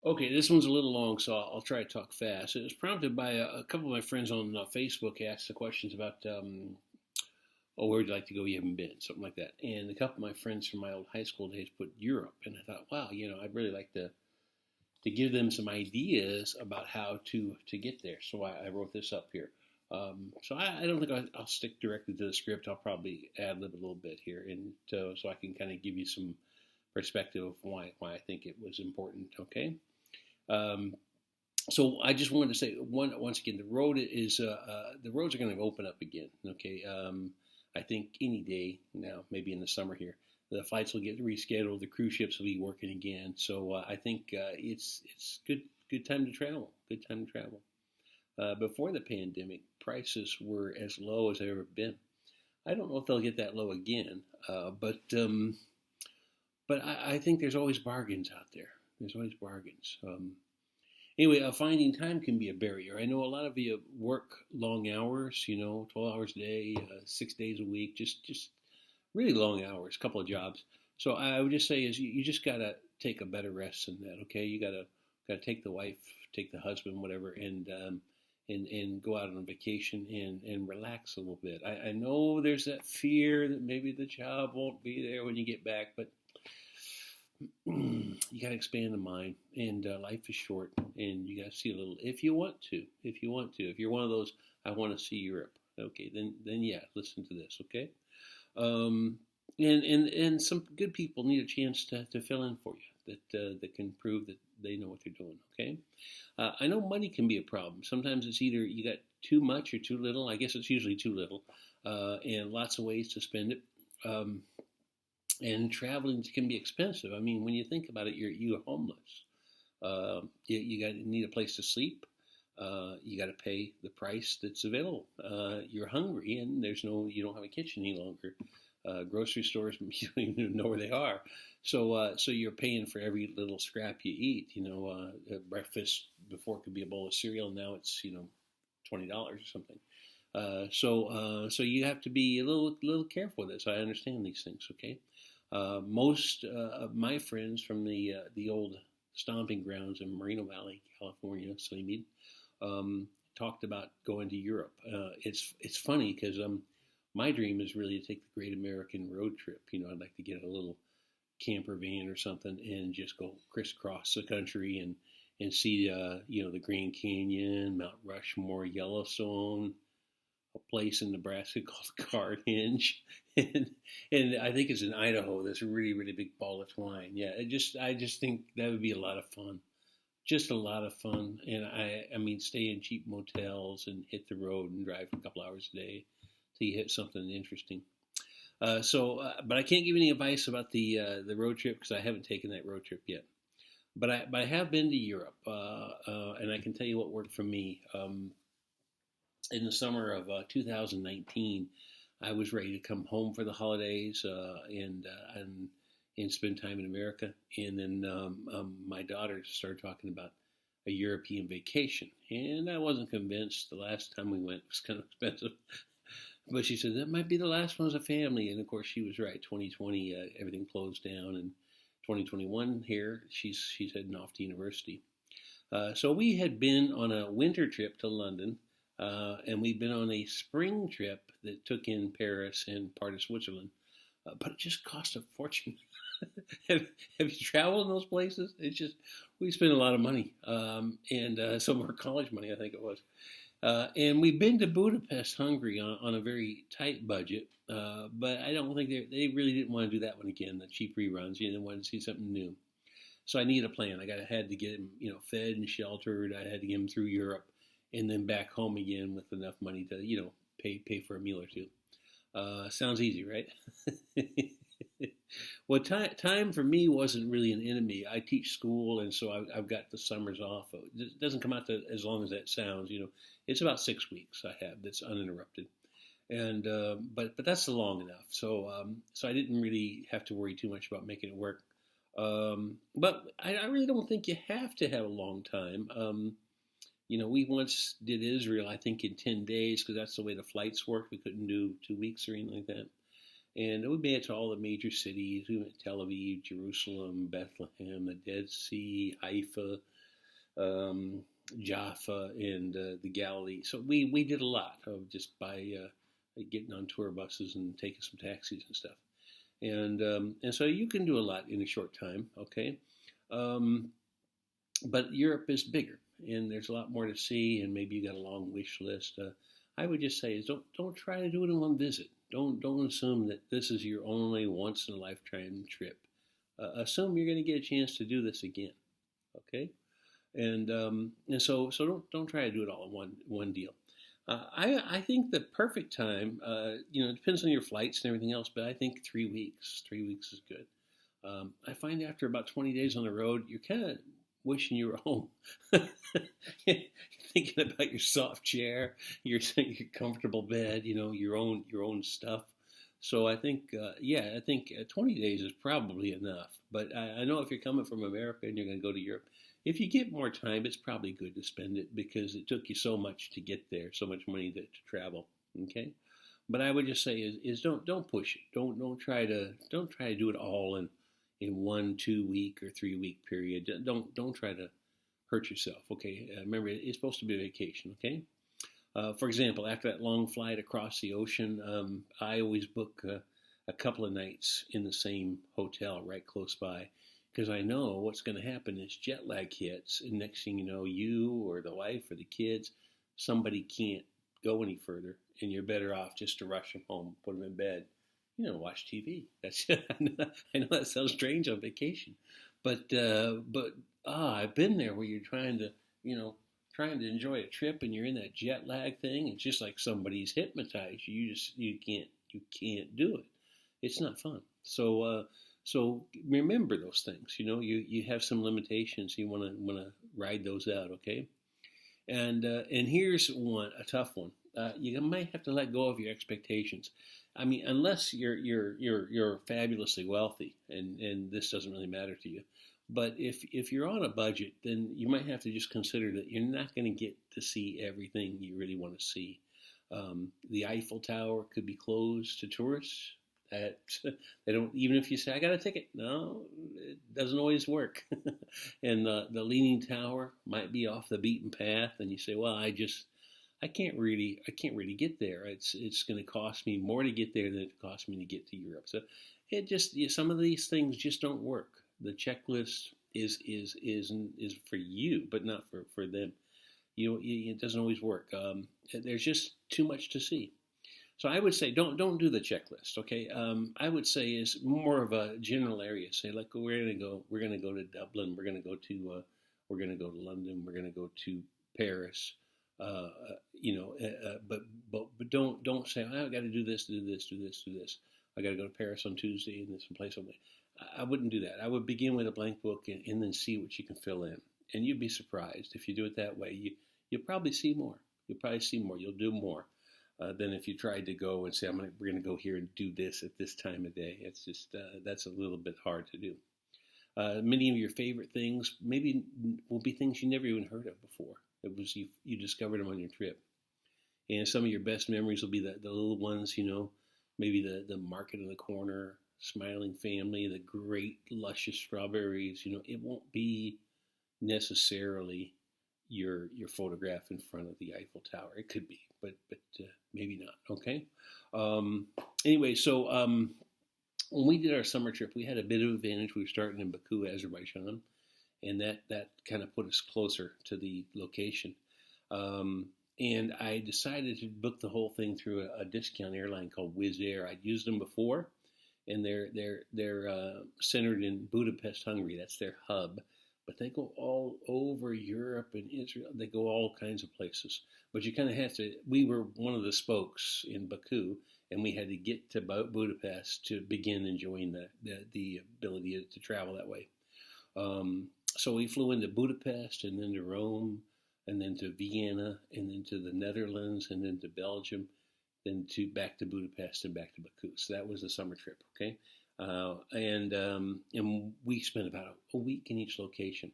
Okay, this one's a little long, so I'll try to talk fast. It was prompted by a couple of my friends on Facebook asked the questions about, oh, where would you like to go? You haven't been, something like that. And a couple of my friends from my old high school days put Europe, and I thought, wow, I'd really like to give them some ideas about how to get there. So I wrote this up here. So I don't think I'll stick directly to the script. I'll probably ad lib a little bit here, and so I can kind of give you some perspective of why I think it was important. Okay. Um, so I just wanted to say once again, the roads are going to open up again. Okay, I think any day now, maybe in the summer here, the flights will get rescheduled. The cruise ships will be working again. So I think it's good time to travel. Good time to travel. Before the pandemic, prices were as low as they've ever been. I don't know if they'll get that low again, but I think there's always bargains out there. There's always bargains. Anyway, finding time can be a barrier. I know a lot of you work long hours, 12 hours a day, 6 days a week, just really long hours, a couple of jobs. So I would just say is you just gotta take a better rest than that. Okay, you gotta take the wife, take the husband, whatever, and go out on vacation and relax a little bit. I know there's that fear that maybe the job won't be there when you get back, but you got to expand the mind, and life is short, and you got to see a little if you want to. If you're one of those, I want to see Europe. Okay, then yeah, listen to this. Okay, um, and some good people need a chance to fill in for you that can prove that they know what they're doing. Okay, I know money can be a problem. Sometimes it's either you got too much or too little. I guess it's usually too little, and lots of ways to spend it. Um, and traveling can be expensive. I mean, when you think about it, you're homeless. You got need a place to sleep. You got to pay the price that's available. You're hungry, and you don't have a kitchen any longer. Grocery stores, you don't even know where they are. So you're paying for every little scrap you eat. Breakfast before could be a bowl of cereal. Now it's $20 or something. So you have to be a little careful with this. I understand these things. Okay. Most of my friends from the old stomping grounds in Moreno Valley, California, Slimid, talked about going to Europe. It's funny because my dream is really to take the Great American Road Trip. I'd like to get a little camper van or something and just go crisscross the country and see the Grand Canyon, Mount Rushmore, Yellowstone, a place in Nebraska called Carhenge, and I think it's in Idaho. This really really big ball of twine. Yeah, I just think that would be a lot of fun, just a lot of fun. And I mean, stay in cheap motels and hit the road and drive for a couple hours a day till you hit something interesting. But I can't give any advice about the road trip because I haven't taken that road trip yet. But I have been to Europe, and I can tell you what worked for me. In the summer of 2019, I was ready to come home for the holidays and spend time in America. And then my daughter started talking about a European vacation, and I wasn't convinced. The last time we went was kind of expensive, but she said that might be the last one as a family. And of course, she was right. 2020, everything closed down, and 2021 here, she's heading off to university. So we had been on a winter trip to London, and we've been on a spring trip that took in Paris and part of Switzerland, but it just cost a fortune. have, have you traveled in those places? It's just we spent a lot of money, and some of our college money, I think it was. And we've been to Budapest, Hungary, on a very tight budget, but I don't think they really didn't want to do that one again. The cheap reruns, they wanted to see something new. So I needed a plan. Had to get him, fed and sheltered. I had to get him through Europe, and then back home again with enough money to, pay for a meal or two. Sounds easy, right? Well, time for me wasn't really an enemy. I teach school, and so I've got the summers off. It doesn't come out to as long as that sounds. It's about 6 weeks I have that's uninterrupted, and but that's long enough. So I didn't really have to worry too much about making it work. But I really don't think you have to have a long time. We once did Israel, I think, in 10 days because that's the way the flights worked. We couldn't do 2 weeks or anything like that. And we made it to all the major cities. We went to Tel Aviv, Jerusalem, Bethlehem, the Dead Sea, Haifa, um, Jaffa, and the Galilee. So we did a lot of just by getting on tour buses and taking some taxis and stuff. And so you can do a lot in a short time, okay? Um, but Europe is bigger, and there's a lot more to see, and maybe you got a long wish list. I would just say is don't try to do it in one visit. Don't assume that this is your only once in a lifetime trip. Assume you're going to get a chance to do this again, okay? And so don't try to do it all in one deal. I think the perfect time, it depends on your flights and everything else, but I think 3 weeks. 3 weeks is good. I find after about 20 days on the road, you're kind of wishing you were home. Thinking about your soft chair, your comfortable bed, your own stuff. So I think, I think 20 days is probably enough. But I know if you're coming from America and you're going to go to Europe, if you get more time, it's probably good to spend it because it took you so much to get there, so much money to travel. Okay, but I would just say is don't push it. Don't try to do it all in 1, 2 week or 3 week period. Don't try to hurt yourself. Okay, remember it's supposed to be a vacation. Okay. For example, after that long flight across the ocean, I always book a couple of nights in the same hotel right close by because I know what's going to happen is jet lag hits, and next thing you know, you or the wife or the kids, somebody can't go any further, and you're better off just to rush them home, put them in bed, watch TV. That's I know that sounds strange on vacation, but I've been there where you're trying to enjoy a trip and you're in that jet lag thing. It's just like somebody's hypnotized you. You can't do it. It's not fun. So remember those things. You have some limitations. You want to ride those out. Okay. And here's a tough one. You might have to let go of your expectations. I mean, unless you're fabulously wealthy, and this doesn't really matter to you. But if you're on a budget, then you might have to just consider that you're not going to get to see everything you really want to see. The Eiffel Tower could be closed to tourists. They don't, even if you say I got a ticket. No, it doesn't always work. And the Leaning Tower might be off the beaten path, and you say, well, I can't really get there. It's going to cost me more to get there than it cost me to get to Europe. So some of these things just don't work. The checklist is for you, but not for them. It doesn't always work. There's just too much to see. So I would say don't do the checklist. Okay. I would say is more of a general area. Say like we're gonna go to Dublin. We're gonna go to London. We're gonna go to Paris. But don't say I got to do this. I got to go to Paris on Tuesday and this place on Wednesday. I wouldn't do that. I would begin with a blank book and then see what you can fill in. And you'd be surprised if you do it that way. You'll probably see more. You'll do more than if you tried to go and say, we're going to go here and do this at this time of day. It's just that's a little bit hard to do. Many of your favorite things maybe will be things you never even heard of before. It was you discovered them on your trip. And some of your best memories will be the little ones, maybe the market on the corner, smiling family, the great luscious strawberries. It won't be necessarily your photograph in front of the Eiffel Tower. It could be, but maybe not. Okay. Anyway, so when we did our summer trip, we had a bit of advantage. We were starting in Baku, Azerbaijan, and that kind of put us closer to the location. And I decided to book the whole thing through a discount airline called Wizz Air. I'd used them before, and they're centered in Budapest, Hungary. That's their hub. But they go all over Europe and Israel. They go all kinds of places. But you kind of have to. We were one of the spokes in Baku, and we had to get to Budapest to begin enjoying the ability to travel that way. So we flew into Budapest and then to Rome and then to Vienna and then to the Netherlands and then to Belgium, then back to Budapest and back to Baku. So that was the summer trip, okay? And we spent about a week in each location.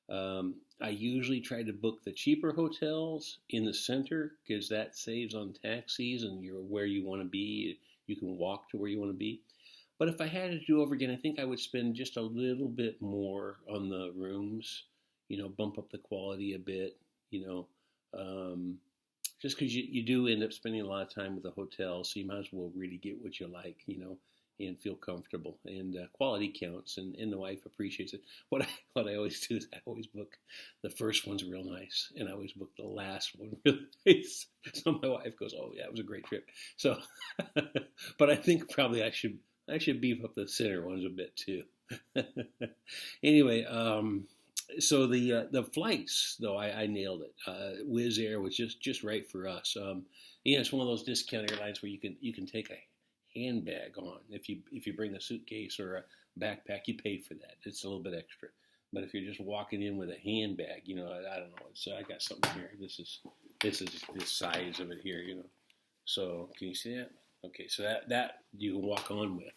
I usually try to book the cheaper hotels in the center because that saves on taxis and you're where you want to be. You can walk to where you want to be. But if I had to do over again, I think I would spend just a little bit more on the rooms, bump up the quality a bit, you know, um, just because you do end up spending a lot of time with the hotel, so you might as well really get what you like, and feel comfortable. And quality counts, and the wife appreciates it. What I always do is I always book the first one's real nice, and I always book the last one really nice. So my wife goes, "Oh yeah, it was a great trip." So, but I think probably I should beef up the center ones a bit too. Anyway, so the flights though I nailed it. Wizz Air was just right for us. It's one of those discount airlines where you can take a handbag on if you bring a suitcase or a backpack, you pay for that. It's a little bit extra. But if you're just walking in with a handbag, I don't know. I got something here. This is the size of it here. So can you see that? Okay, so that you can walk on with,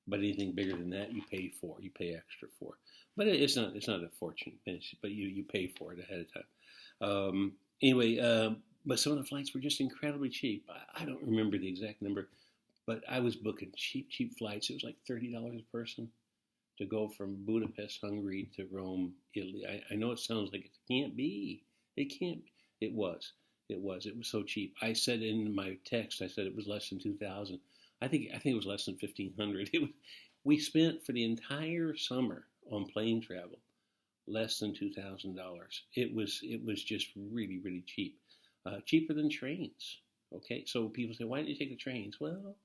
but anything bigger than that, you pay for. You pay extra for. But it's not a fortune, but you pay for it ahead of time. Anyway, but some of the flights were just incredibly cheap. I don't remember the exact number, but I was booking cheap flights. It was like $30 a person to go from Budapest, Hungary to Rome, Italy. I know it sounds like it can't be. It can't. It was. It was so cheap. I said in my text, it was less than 2,000. I think it was less than 1,500. We spent for the entire summer on plane travel less than $2,000. It was just really, really cheap, cheaper than trains. Okay, so people say, why didn't you take the trains? Well,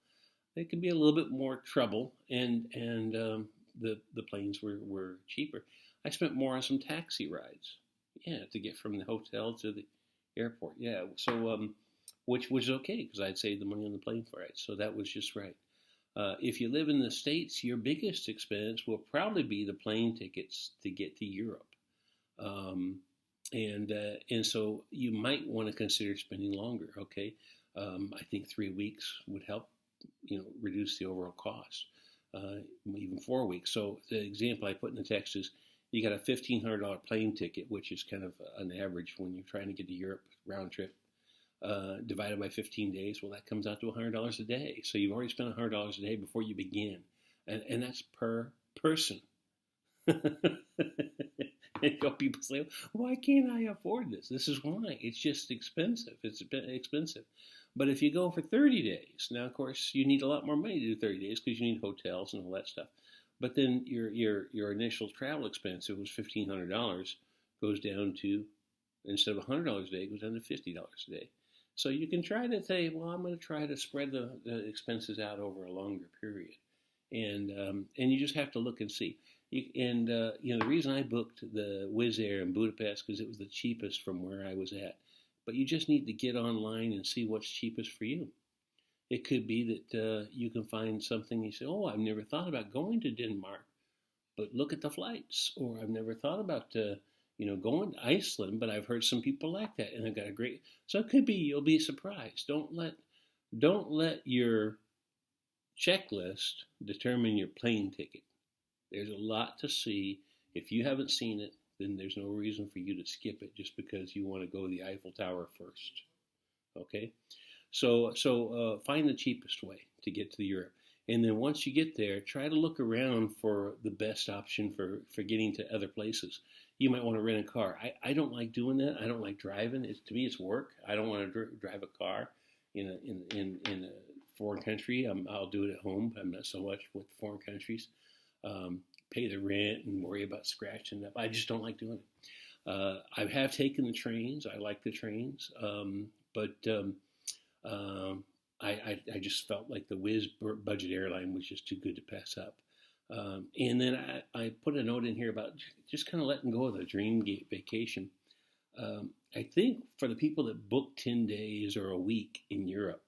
it could be a little bit more trouble, and the planes were cheaper. I spent more on some taxi rides, to get from the hotel to the airport. Yeah, so which was okay because I'd saved the money on the plane flight, so that was just right. If you live in the States, your biggest expense will probably be the plane tickets to get to Europe, and so you might want to consider spending longer. Okay, I think 3 weeks would help, reduce the overall cost, even 4 weeks. So the example I put in the text is you got a $1,500 plane ticket, which is kind of an average when you're trying to get to Europe round trip. Divided by 15 days, well, that comes out to $100 a day. So you've already spent $100 a day before you begin, and that's per person. And people say, "Why can't I afford this?" This is why. It's just expensive. It's expensive. But if you go for 30 days, now of course you need a lot more money to do 30 days because you need hotels and all that stuff. But then your initial travel expense, it was $1,500, goes down to, instead of $100 a day, it goes down to $50 a day. So you can try to say, well, I'm going to try to spread the expenses out over a longer period, and you just have to look and see. The reason I booked the Wizz Air in Budapest because it was the cheapest from where I was at. But you just need to get online and see what's cheapest for you. It could be that you can find something you say, oh, I've never thought about going to Denmark, but look at the flights. Or I've never thought about going to Iceland, but I've heard some people like that, and I've got a great. So it could be you'll be surprised. Don't let your checklist determine your plane ticket. There's a lot to see. If you haven't seen it, then there's no reason for you to skip it just because you want to go to the Eiffel Tower first. Okay, so find the cheapest way to get to Europe, and then once you get there, try to look around for the best option for getting to other places. You might want to rent a car. I don't like doing that. I don't like driving. To me, it's work. I don't want to drive a car in a foreign country. I'll do it at home, but I'm not so much with foreign countries. Pay the rent and worry about scratching up. I just don't like doing it. I have taken the trains. I like the trains, but I just felt like the Wizz budget airline was just too good to pass up. And then I put a note in here about just kind of letting go of the dream vacation. I think for the people that book 10 days or a week in Europe,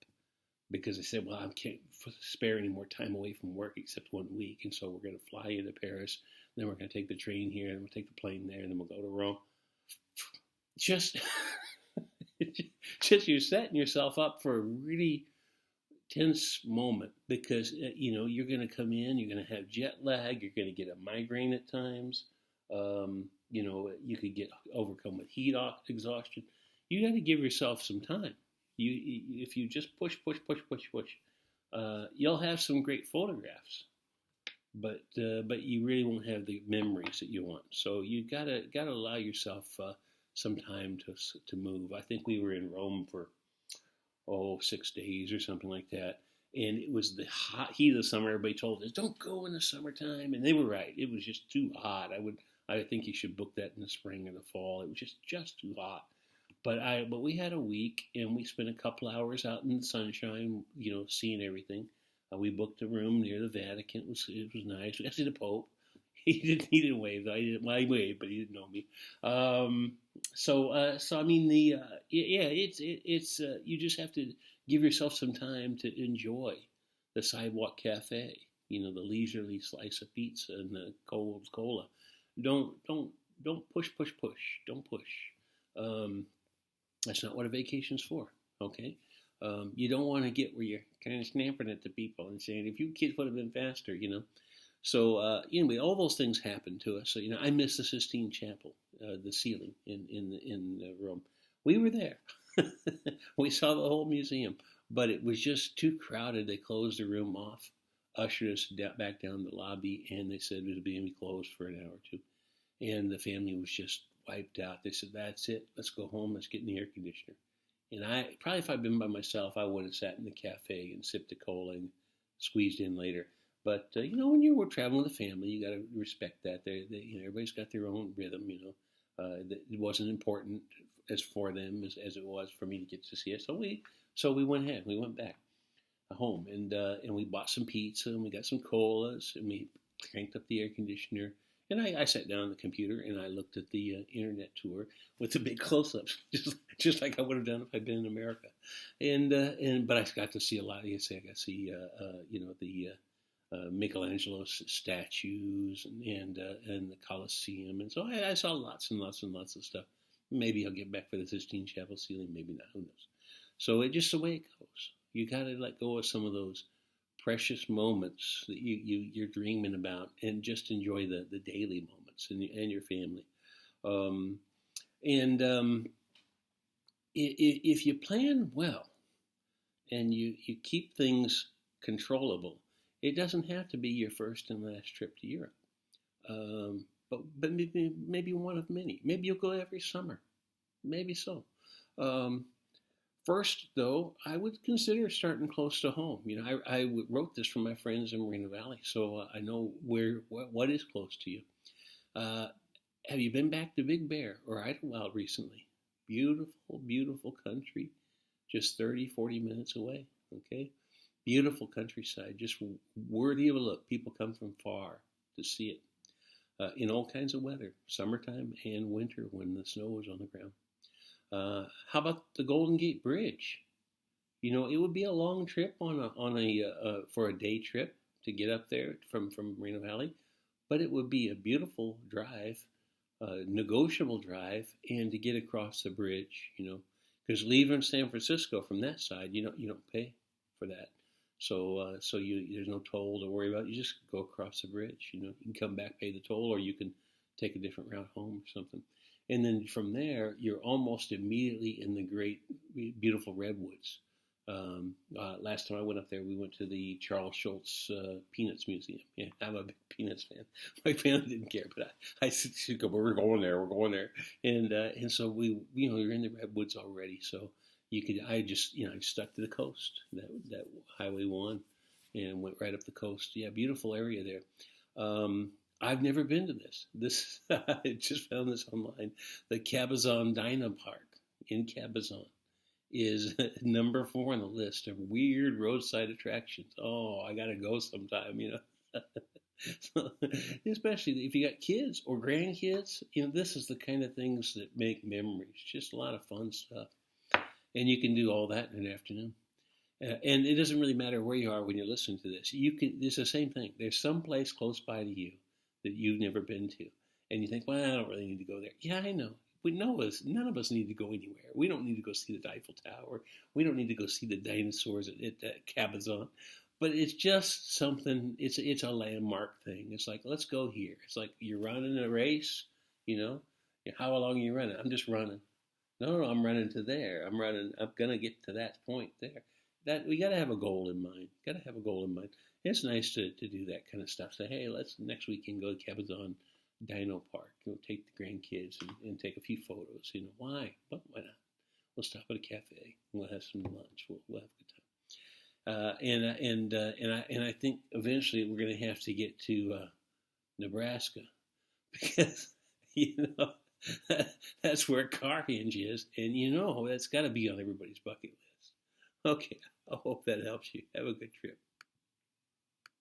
because they said, well, I can't spare any more time away from work except 1 week, and so we're going to fly into Paris, then we're going to take the train here, and we'll take the plane there, and then we'll go to Rome. Just you're setting yourself up for a really tense moment because you're going to come in, you're going to have jet lag, you're going to get a migraine at times. You could get overcome with heat exhaustion. You got to give yourself some time. If you just push, You'll have some great photographs, but you really won't have the memories that you want. So you gotta allow yourself some time to move. I think we were in Rome for 6 days or something like that. And it was the hot heat of the summer. Everybody told us, don't go in the summertime. And they were right. It was just too hot. I think you should book that in the spring or the fall. It was just too hot. But we had a week and we spent a couple hours out in the sunshine, seeing everything. We booked a room near the Vatican. It was nice. We got to see the Pope. He didn't wave. I waved, but he didn't know me. So I mean it's you just have to give yourself some time to enjoy the sidewalk cafe. The leisurely slice of pizza and the cold cola. Don't push. Don't push. That's not what a vacation's for. Okay. You don't want to get where you're kind of snapping at the people and saying, if you kids would have been faster. So anyway, all those things happened to us. So I missed the Sistine Chapel, the ceiling in Rome. We were there. We saw the whole museum, but it was just too crowded. They closed the room off, ushered us back down the lobby, and they said it was being closed for an hour or two. And the family was just wiped out. They said, "That's it. Let's go home. Let's get in the air conditioner." And I probably, if I'd been by myself, I would have sat in the cafe and sipped a cola and squeezed in later. But when you were traveling with a family, you got to respect that. Everybody's got their own rhythm. It wasn't important as for them as it was for me to get to see it. So we went ahead. We went back home and we bought some pizza and we got some colas and we cranked up the air conditioner. And I sat down on the computer and I looked at the internet tour with the big close-ups, just like I would have done if I'd been in America. But I got to see a lot. I got to see the Michelangelo's statues and the Colosseum, and so I saw lots and lots and lots of stuff. Maybe I'll get back for the Sistine Chapel ceiling, maybe not. Who knows? So it's just the way it goes. You got to let go of some of those precious moments that you're dreaming about, and just enjoy the daily moments and your family. If you plan well and you keep things controllable, it doesn't have to be your first and last trip to Europe. But maybe one of many. Maybe you'll go every summer. Maybe so. First, though, I would consider starting close to home. I wrote this for my friends in Moreno Valley, so I know what is close to you. Have you been back to Big Bear or Idlewild recently? Beautiful, beautiful country, just 30, 40 minutes away, okay? Beautiful countryside, just worthy of a look. People come from far to see it in all kinds of weather, summertime and winter when the snow is on the ground. How about the Golden Gate Bridge? It would be a long trip for a day trip to get up there from Moreno Valley, but it would be a beautiful drive, negotiable drive, and to get across the bridge, because leaving San Francisco from that side, you don't pay for that. So there's no toll to worry about. You just go across the bridge. You can come back, pay the toll, or you can take a different route home or something. And then from there, you're almost immediately in the great, beautiful redwoods. Last time I went up there, we went to the Charles Schulz Peanuts Museum. Yeah, I'm a big Peanuts fan. My family didn't care, but I said, "We're going there. We're going there." And so you're in the redwoods already. So I stuck to the coast, that Highway 1, and went right up the coast. Yeah, beautiful area there. I've never been to this. I just found this online. The Cabazon Dino Park in Cabazon is number 4 on the list of weird roadside attractions. Oh, I gotta go sometime, So, especially if you got kids or grandkids, this is the kind of things that make memories. Just a lot of fun stuff. And you can do all that in an afternoon. And it doesn't really matter where you are when you're listening to this. It's the same thing. There's some place close by to you that you've never been to. And you think, well, I don't really need to go there. Yeah, I know. None of us need to go anywhere. We don't need to go see the Eiffel Tower. We don't need to go see the dinosaurs at Cabazon. But it's just something, it's a landmark thing. It's like, let's go here. It's like you're running a race, How long are you running? I'm just running. No, I'm running to there. I'm going to get to that point there. that we got to have a goal in mind. Got to have a goal in mind. It's nice to do that kind of stuff. Say, hey, let's next weekend go to Cabazon Dino Park. Take the grandkids and take a few photos. Why? Well, why not? We'll stop at a cafe. We'll have some lunch. We'll have a good time. And I think eventually we're going to have to get to Nebraska because that's where Carhenge is, and that's got to be on everybody's bucket list. Okay, I hope that helps you. Have a good trip.